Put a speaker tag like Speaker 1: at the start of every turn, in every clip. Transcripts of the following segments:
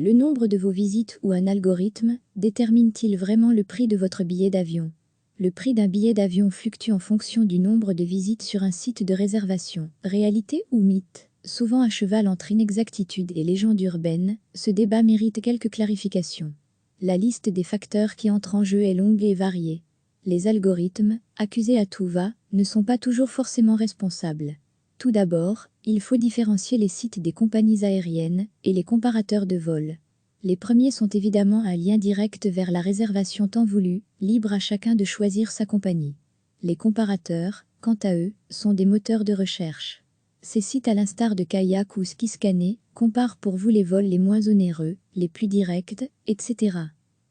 Speaker 1: Le nombre de vos visites ou un algorithme détermine-t-il vraiment le prix de votre billet d'avion? Le prix d'un billet d'avion fluctue en fonction du nombre de visites sur un site de réservation. Réalité ou mythe? Souvent à cheval entre inexactitude et légende urbaine, ce débat mérite quelques clarifications. La liste des facteurs qui entrent en jeu est longue et variée. Les algorithmes, accusés à tout va, ne sont pas toujours forcément responsables. Tout d'abord, il faut différencier les sites des compagnies aériennes et les comparateurs de vol. Les premiers sont évidemment un lien direct vers la réservation temps voulu, libre à chacun de choisir sa compagnie. Les comparateurs, quant à eux, sont des moteurs de recherche. Ces sites, à l'instar de Kayak ou Skiscanner, comparent pour vous les vols les moins onéreux, les plus directs, etc.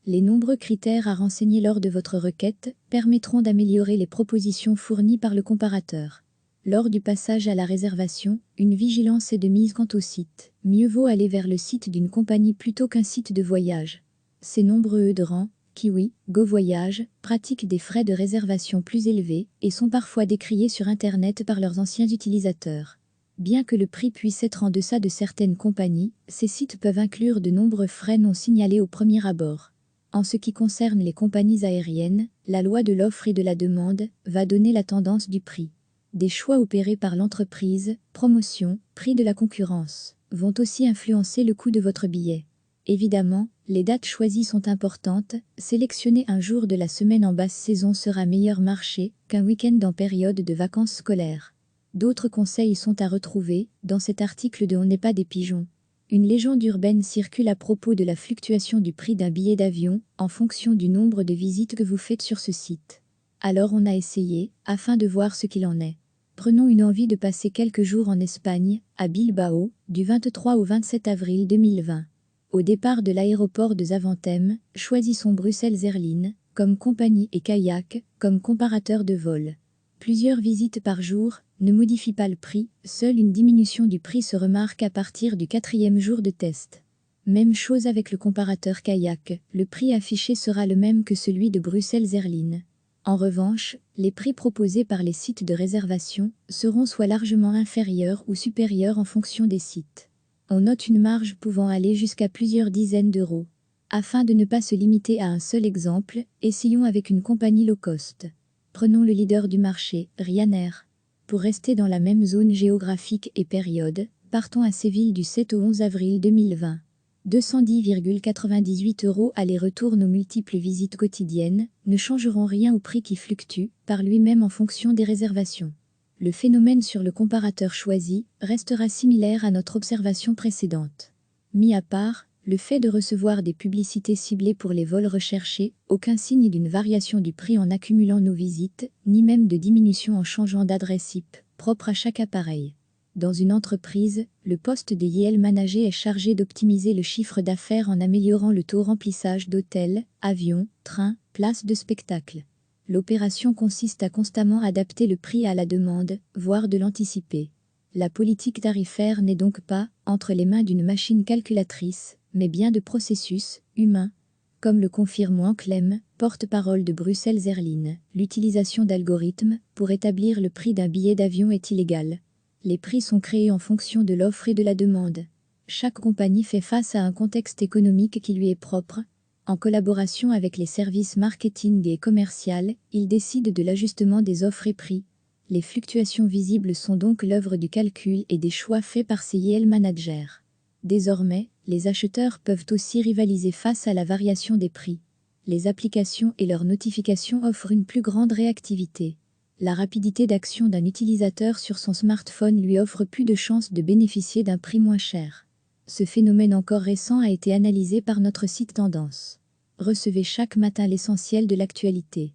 Speaker 1: Les nombreux critères à renseigner lors de votre requête permettront d'améliorer les propositions fournies par le comparateur. Lors du passage à la réservation, une vigilance est de mise quant au site. Mieux vaut aller vers le site d'une compagnie plutôt qu'un site de voyage. Ces nombreux Eudran, Kiwi, GoVoyage pratiquent des frais de réservation plus élevés et sont parfois décriés sur Internet par leurs anciens utilisateurs. Bien que le prix puisse être en deçà de certaines compagnies, ces sites peuvent inclure de nombreux frais non signalés au premier abord. En ce qui concerne les compagnies aériennes, la loi de l'offre et de la demande va donner la tendance du prix. Des choix opérés par l'entreprise, promotion, prix de la concurrence, vont aussi influencer le coût de votre billet. Évidemment, les dates choisies sont importantes. Sélectionner un jour de la semaine en basse saison sera meilleur marché qu'un week-end en période de vacances scolaires. D'autres conseils sont à retrouver dans cet article de On n'est pas des pigeons. Une légende urbaine circule à propos de la fluctuation du prix d'un billet d'avion en fonction du nombre de visites que vous faites sur ce site. Alors on a essayé, afin de voir ce qu'il en est. Prenons une envie de passer quelques jours en Espagne, à Bilbao, du 23 au 27 avril 2020. Au départ de l'aéroport de Zaventem, choisissons Bruxelles Airlines comme compagnie et Kayak comme comparateur de vol. Plusieurs visites par jour ne modifient pas le prix, seule une diminution du prix se remarque à partir du 4e jour de test. Même chose avec le comparateur Kayak, le prix affiché sera le même que celui de Bruxelles Airlines. En revanche, les prix proposés par les sites de réservation seront soit largement inférieurs ou supérieurs en fonction des sites. On note une marge pouvant aller jusqu'à plusieurs dizaines d'euros. Afin de ne pas se limiter à un seul exemple, essayons avec une compagnie low cost. Prenons le leader du marché, Ryanair. Pour rester dans la même zone géographique et période, partons à Séville du 7 au 11 avril 2020. 210,98 € aller-retour. Nos multiples visites quotidiennes ne changeront rien au prix qui fluctue par lui-même en fonction des réservations. Le phénomène sur le comparateur choisi restera similaire à notre observation précédente. Mis à part le fait de recevoir des publicités ciblées pour les vols recherchés, aucun signe d'une variation du prix en accumulant nos visites, ni même de diminution en changeant d'adresse IP, propre à chaque appareil. Dans une entreprise, le poste de YL Manager est chargé d'optimiser le chiffre d'affaires en améliorant le taux remplissage d'hôtels, avions, trains, places de spectacle. L'opération consiste à constamment adapter le prix à la demande, voire de l'anticiper. La politique tarifaire n'est donc pas entre les mains d'une machine calculatrice, mais bien de processus humains. Comme le confirme Wang Clem, porte-parole de Bruxelles Airlines, l'utilisation d'algorithmes pour établir le prix d'un billet d'avion est illégale. Les prix sont créés en fonction de l'offre et de la demande. Chaque compagnie fait face à un contexte économique qui lui est propre. En collaboration avec les services marketing et commercial, il décide de l'ajustement des offres et prix. Les fluctuations visibles sont donc l'œuvre du calcul et des choix faits par ces YL managers. Désormais, les acheteurs peuvent aussi rivaliser face à la variation des prix. Les applications et leurs notifications offrent une plus grande réactivité. La rapidité d'action d'un utilisateur sur son smartphone lui offre plus de chances de bénéficier d'un prix moins cher. Ce phénomène encore récent a été analysé par notre site Tendance. Recevez chaque matin l'essentiel de l'actualité.